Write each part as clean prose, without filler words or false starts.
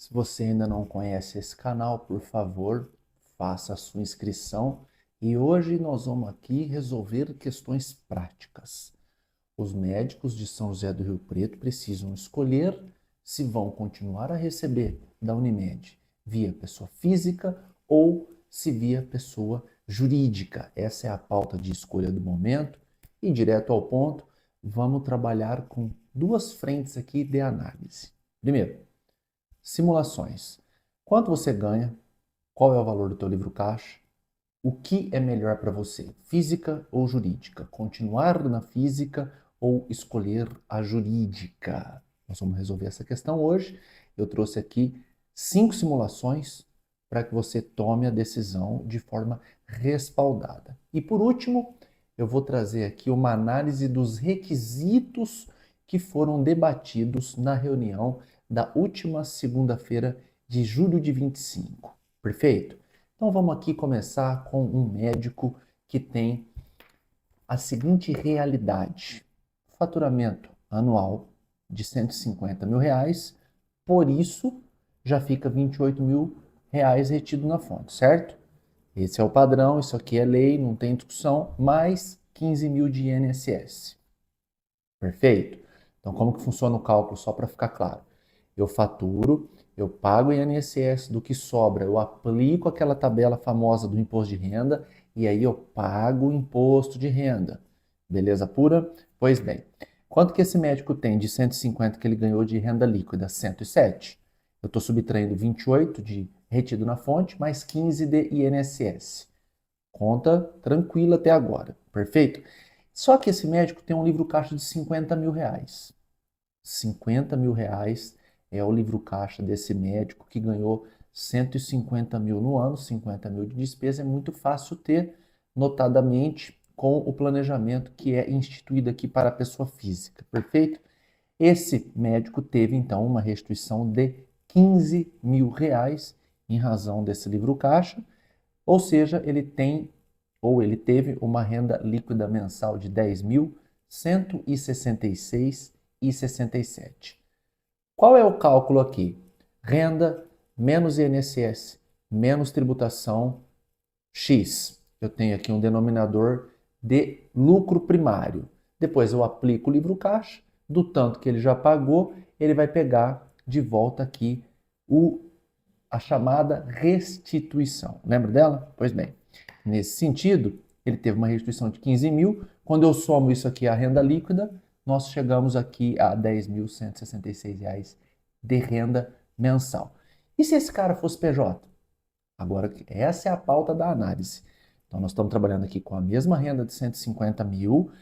Se você ainda não conhece esse canal, por favor, faça a sua inscrição. E hoje nós vamos aqui resolver questões práticas. Os médicos de São José do Rio Preto precisam escolher se vão continuar a receber da Unimed via pessoa física ou se via pessoa jurídica. Essa é a pauta de escolha do momento. E direto ao ponto, vamos trabalhar com duas frentes aqui de análise. Primeiro, simulações. Quanto você ganha? Qual é o valor do teu livro caixa? O que é melhor para você, física ou jurídica? Continuar na física ou escolher a jurídica? Nós vamos resolver essa questão hoje. Eu trouxe aqui 5 simulações para que você tome a decisão de forma respaldada. E por último, eu vou trazer aqui uma análise dos requisitos que foram debatidos na reunião da última segunda-feira de julho de 25. Perfeito? Então vamos aqui começar com um médico que tem a seguinte realidade: faturamento anual de 150 mil reais, por isso já fica 28 mil reais retido na fonte, certo? Esse é o padrão, isso aqui é lei, não tem discussão, mais 15 mil de INSS. Perfeito? Então como que funciona o cálculo, só para ficar claro? Eu faturo, eu pago o INSS do que sobra, eu aplico aquela tabela famosa do imposto de renda e aí eu pago o imposto de renda. Beleza pura? Pois bem, quanto que esse médico tem de 150 que ele ganhou de renda líquida? 107. Eu estou subtraindo 28 de retido na fonte, mais 15 de INSS. Conta tranquila até agora, perfeito? Só que esse médico tem um livro caixa de 50 mil reais. 50 mil reais é o livro caixa desse médico que ganhou 150 mil no ano, 50 mil de despesa. É muito fácil ter, notadamente com o planejamento que é instituído aqui para a pessoa física, perfeito? Esse médico teve então uma restituição de 15 mil reais em razão desse livro caixa, ou seja, ele tem ou ele teve uma renda líquida mensal de 10.166,67. Qual é o cálculo aqui? Renda menos INSS menos tributação X. Eu tenho aqui um denominador de lucro primário. Depois eu aplico o livro caixa, do tanto que ele já pagou, ele vai pegar de volta aqui a chamada restituição. Lembra dela? Pois bem, nesse sentido, ele teve uma restituição de 15 mil. Quando eu somo isso aqui à renda líquida, nós chegamos aqui a R$ 10.166 de renda mensal. E se esse cara fosse PJ? Agora, essa é a pauta da análise. Então, nós estamos trabalhando aqui com a mesma renda de 150 mil,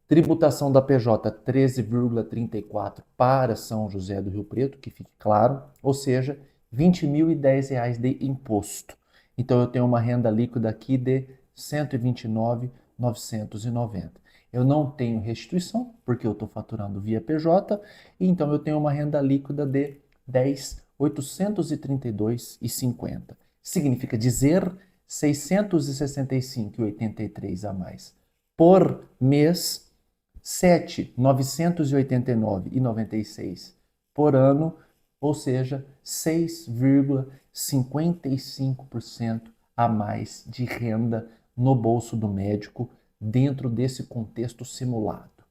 tributação da PJ 13,34 para São José do Rio Preto, que fique claro, ou seja, R$ 20.010 de imposto. Então eu tenho uma renda líquida aqui de 129.990. Eu não tenho restituição, porque eu estou faturando via PJ, então eu tenho uma renda líquida de 10.832,50. Significa dizer 665,83 a mais por mês, 7.989,96 por ano, ou seja, 6,55% a mais de renda no bolso do médico dentro desse contexto simulado.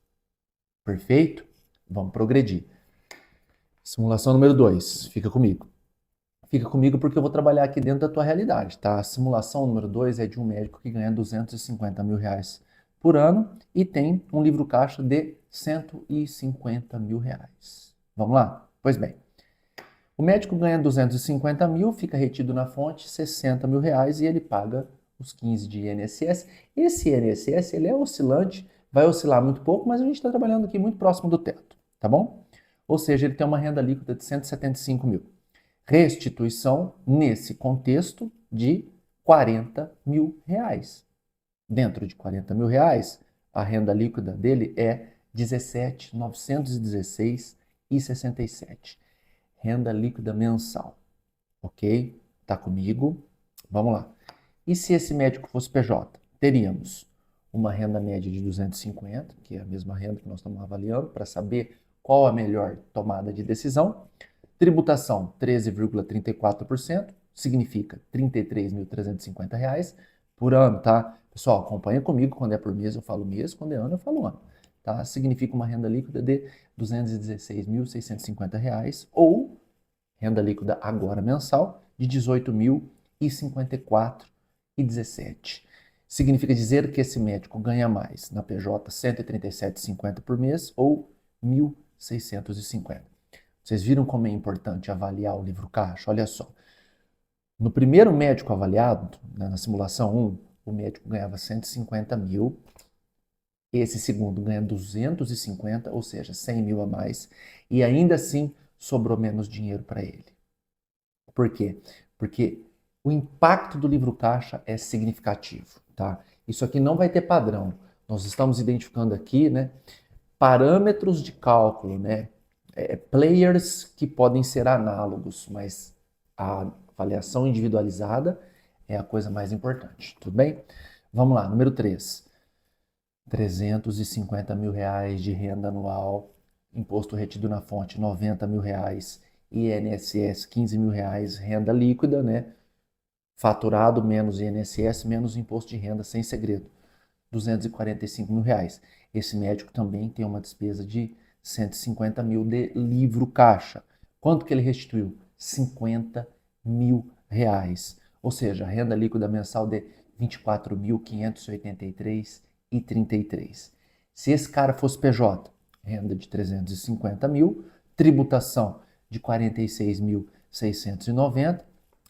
Perfeito? Vamos progredir. Simulação número 2, fica comigo. Fica comigo porque eu vou trabalhar aqui dentro da tua realidade, tá? A simulação número 2 é de um médico que ganha 250 mil reais por ano e tem um livro caixa de 150 mil reais. Vamos lá? Pois bem, o médico ganha 250 mil, fica retido na fonte 60 mil reais e ele paga os 15 de INSS. Esse INSS, ele é oscilante, vai oscilar muito pouco, mas a gente está trabalhando aqui muito próximo do teto, tá bom? Ou seja, ele tem uma renda líquida de 175 mil. Restituição, nesse contexto, de 40 mil reais. Dentro de 40 mil reais, a renda líquida dele é 17.916,67. Renda líquida mensal. Ok? Tá comigo? Vamos lá. E se esse médico fosse PJ? Teríamos uma renda média de 250, que é a mesma renda que nós estamos avaliando, para saber qual a melhor tomada de decisão. Tributação 13,34%, significa R$ 33.350 por ano, tá? Pessoal, acompanha comigo, quando é por mês eu falo mês, quando é ano eu falo ano, tá? Significa uma renda líquida de R$ 216.650 ou renda líquida agora mensal de R$ 18.054,17. Significa dizer que esse médico ganha mais na PJ R$ 137,50 por mês ou R$ 1.650. Vocês viram como é importante avaliar o livro caixa? Olha só. No primeiro médico avaliado, na simulação 1, o médico ganhava 150 mil. Esse segundo ganha 250, ou seja, 100 mil a mais. E ainda assim sobrou menos dinheiro para ele. Por quê? Porque o impacto do livro caixa é significativo, tá? Isso aqui não vai ter padrão. Nós estamos identificando aqui, né, parâmetros de cálculo, né, players que podem ser análogos, mas a avaliação individualizada é a coisa mais importante, tudo bem? Vamos lá, número 3. 350 mil reais de renda anual, imposto retido na fonte 90 mil reais, INSS 15 mil reais, renda líquida, né? Faturado menos INSS menos imposto de renda, sem segredo, 245 mil reais. Esse médico também tem uma despesa de 150 mil de livro caixa. Quanto que ele restituiu? 50 mil reais. Ou seja, renda líquida mensal de 24.583,33. Se esse cara fosse PJ, renda de 350 mil, tributação de 46.690,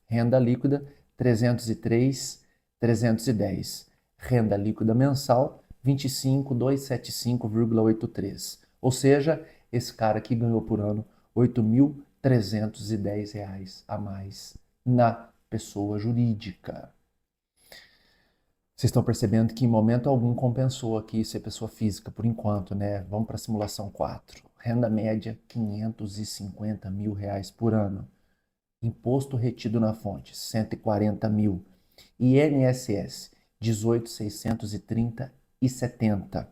renda líquida 303.310. Renda líquida mensal 25.275,83. Ou seja, esse cara aqui ganhou por ano R$ 8.310 a mais na pessoa jurídica. Vocês estão percebendo que em momento algum compensou aqui ser pessoa física, por enquanto, né? Vamos para a simulação 4. Renda média, R$ 550 mil por ano. Imposto retido na fonte, 140 mil. INSS, 18.630,70.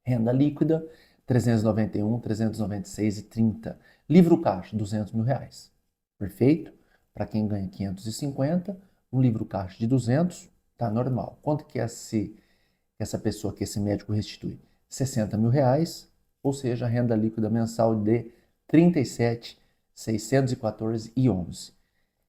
Renda líquida, 391, 396,30. Livro caixa, 200 mil reais. Perfeito? Para quem ganha 550, um livro caixa de 200, tá normal. Quanto que essa pessoa, que esse médico restitui? 60 mil reais, ou seja, a renda líquida mensal de 37.614,11.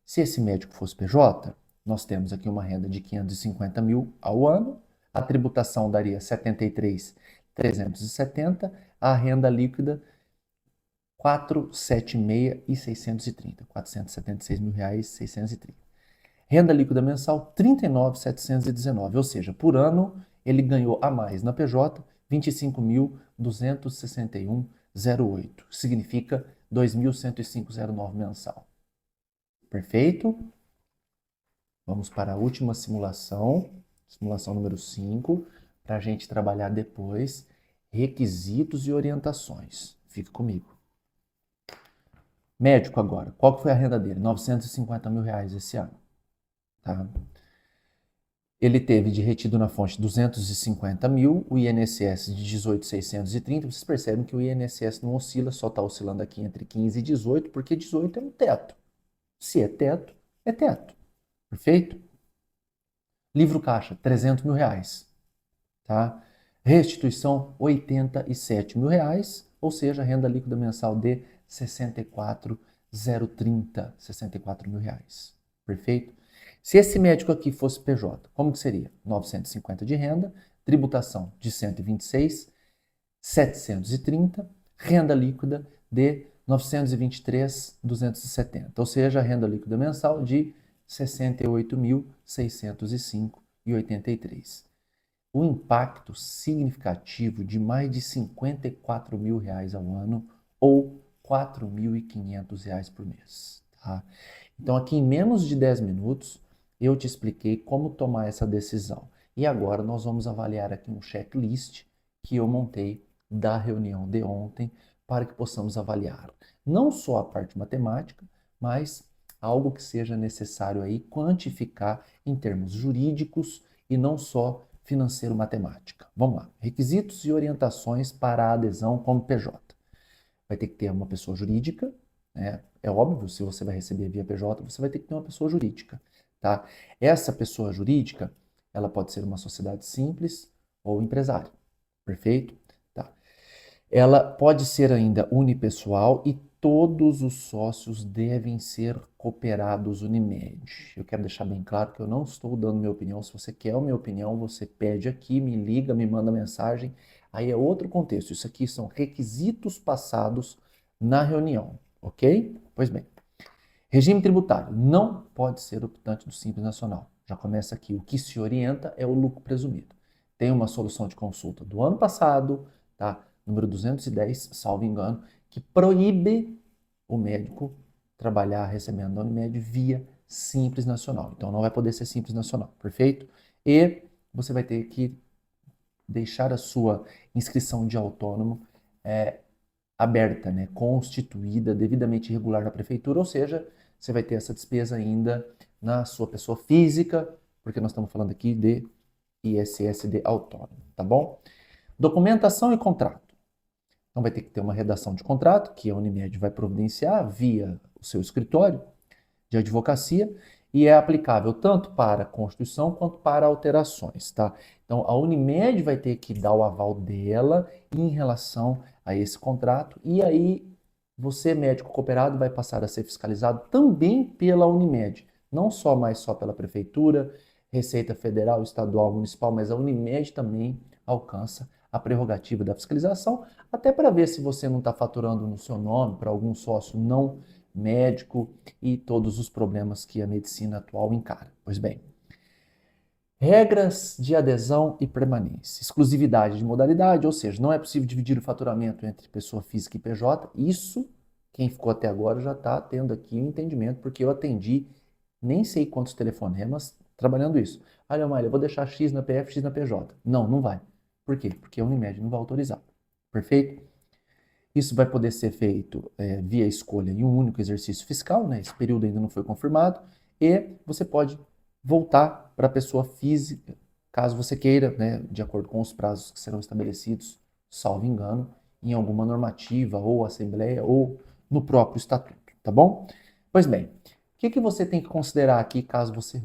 Se esse médico fosse PJ, nós temos aqui uma renda de 550 mil ao ano, a tributação daria 73.370, a renda líquida 476.630, 476 mil reais 630. Renda líquida mensal 39.719, ou seja, por ano ele ganhou a mais na PJ 25.261,08, significa 2.105,09 mensal. Perfeito? Vamos para a última simulação, simulação número 5, para a gente trabalhar depois requisitos e orientações. Fica comigo. Médico agora, qual que foi a renda dele? 950 mil reais esse ano. Tá? Ele teve de retido na fonte 250 mil, o INSS de 18.630. Vocês percebem que o INSS não oscila, só está oscilando aqui entre 15 e 18, porque 18 é um teto. Se é teto, é teto. Perfeito? Livro caixa, 300 mil reais. Tá? Restituição, 87 mil reais, ou seja, renda líquida mensal de 64.030, 64 mil reais. Perfeito? Se esse médico aqui fosse PJ, como que seria? 950 de renda, tributação de 126.730, renda líquida de 923.270, ou seja, renda líquida mensal de 68.605,83. O impacto significativo de mais de 54 mil reais ao ano ou 4.500 reais por mês. Tá? Então, aqui em menos de 10 minutos, eu te expliquei como tomar essa decisão. E agora nós vamos avaliar aqui um checklist que eu montei da reunião de ontem para que possamos avaliar não só a parte matemática, mas algo que seja necessário aí quantificar em termos jurídicos e não só financeiro-matemática. Vamos lá. Requisitos e orientações para a adesão como PJ. Vai ter que ter uma pessoa jurídica, né? É óbvio, se você vai receber via PJ, você vai ter que ter uma pessoa jurídica, tá? Essa pessoa jurídica, ela pode ser uma sociedade simples ou empresário, perfeito? Tá. Ela pode ser ainda unipessoal e todos os sócios devem ser cooperados Unimed. Eu quero deixar bem claro que eu não estou dando minha opinião. Se você quer a minha opinião, você pede aqui, me liga, me manda mensagem. Aí é outro contexto. Isso aqui são requisitos passados na reunião, ok? Pois bem. Regime tributário não pode ser optante do Simples Nacional. Já começa aqui. O que se orienta é o lucro presumido. Tem uma solução de consulta do ano passado, tá? Número 210, salvo engano, que proíbe o médico trabalhar recebendo da Unimed via Simples Nacional. Então não vai poder ser Simples Nacional, perfeito? E você vai ter que deixar a sua inscrição de autônomo aberta, né, constituída, devidamente regular na prefeitura, ou seja, você vai ter essa despesa ainda na sua pessoa física, porque nós estamos falando aqui de ISSD autônomo, tá bom? Documentação e contrato. Então vai ter que ter uma redação de contrato, que a Unimed vai providenciar via o seu escritório de advocacia, e é aplicável tanto para a Constituição quanto para alterações, tá? Então a Unimed vai ter que dar o aval dela em relação a esse contrato, e aí você, médico cooperado, vai passar a ser fiscalizado também pela Unimed, não só mais só pela prefeitura, Receita Federal, Estadual, Municipal, mas a Unimed também alcança a prerrogativa da fiscalização, até para ver se você não está faturando no seu nome para algum sócio não médico e todos os problemas que a medicina atual encara. Pois bem, regras de adesão e permanência. Exclusividade de modalidade, ou seja, não é possível dividir o faturamento entre pessoa física e PJ. Isso, quem ficou até agora já está tendo aqui um entendimento, porque eu atendi nem sei quantos telefonemas trabalhando isso. Olha, Mário, eu vou deixar X na PF, X na PJ. Não, não vai. Por quê? Porque a Unimed não vai autorizar. Perfeito? Isso vai poder ser feito via escolha em um único exercício fiscal, né? Esse período ainda não foi confirmado, e você pode voltar para a pessoa física, caso você queira, né, de acordo com os prazos que serão estabelecidos, salvo engano, em alguma normativa, ou assembleia, ou no próprio estatuto, tá bom? Pois bem, o que você tem que considerar aqui caso você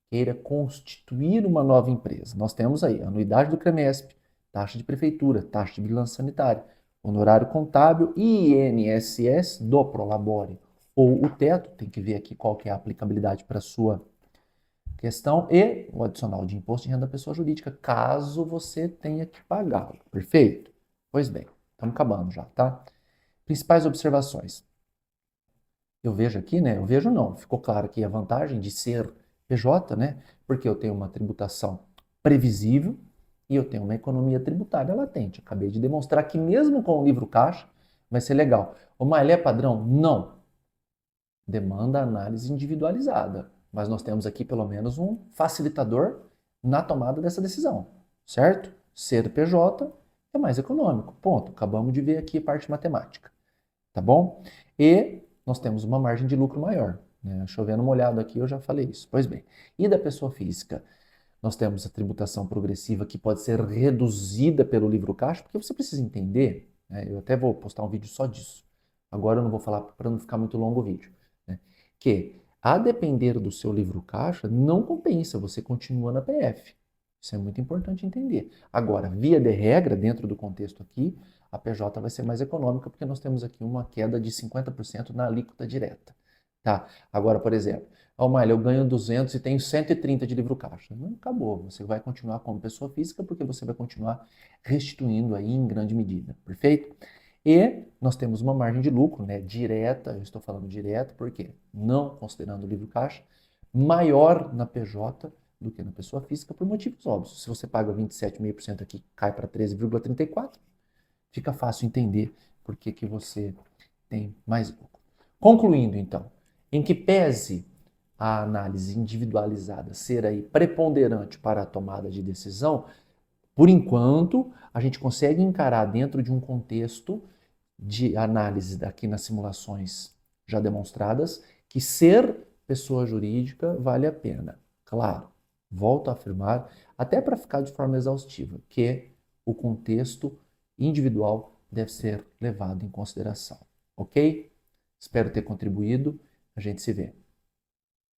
queira constituir uma nova empresa? Nós temos aí a anuidade do CREMESP, taxa de prefeitura, taxa de vigilância sanitária, honorário contábil, INSS do Prolabore ou o teto, tem que ver aqui qual que é a aplicabilidade para a sua questão, e o adicional de imposto de renda da pessoa jurídica, caso você tenha que pagá-lo. Perfeito? Pois bem, estamos acabando já, tá? Principais observações. Eu vejo aqui, né? Eu vejo não, ficou claro aqui a vantagem de ser PJ, né? Porque eu tenho uma tributação previsível e eu tenho uma economia tributária latente. Acabei de demonstrar que mesmo com o livro caixa vai ser legal. O Mailé é padrão? Não. Demanda análise individualizada. Mas nós temos aqui pelo menos um facilitador na tomada dessa decisão, certo? Ser PJ é mais econômico. Ponto. Acabamos de ver aqui a parte matemática, tá bom? E nós temos uma margem de lucro maior, né? Chovendo molhado aqui, eu já falei isso. Pois bem, e da pessoa física? Nós temos a tributação progressiva que pode ser reduzida pelo livro caixa, porque você precisa entender, né? Eu até vou postar um vídeo só disso. Agora eu não vou falar para não ficar muito longo o vídeo, né? Que a depender do seu livro caixa, não compensa, você continua na PF. Isso é muito importante entender. Agora, via de regra, dentro do contexto aqui, a PJ vai ser mais econômica, porque nós temos aqui uma queda de 50% na alíquota direta. Tá? Agora, por exemplo, Malha, eu ganho 200 e tenho 130 de livro caixa. Não acabou, você vai continuar como pessoa física, porque você vai continuar restituindo aí em grande medida, perfeito? E nós temos uma margem de lucro, né, direta, eu estou falando direta, porque não considerando o livro caixa, maior na PJ do que na pessoa física por motivos óbvios. Se você paga 27,5% aqui, cai para 13,34%, fica fácil entender por que que você tem mais lucro. Concluindo, então, em que pese a análise individualizada ser aí preponderante para a tomada de decisão, por enquanto, a gente consegue encarar dentro de um contexto de análise aqui nas simulações já demonstradas que ser pessoa jurídica vale a pena. Claro, volto a afirmar, até para ficar de forma exaustiva, que o contexto individual deve ser levado em consideração, ok? Espero ter contribuído. A gente se vê.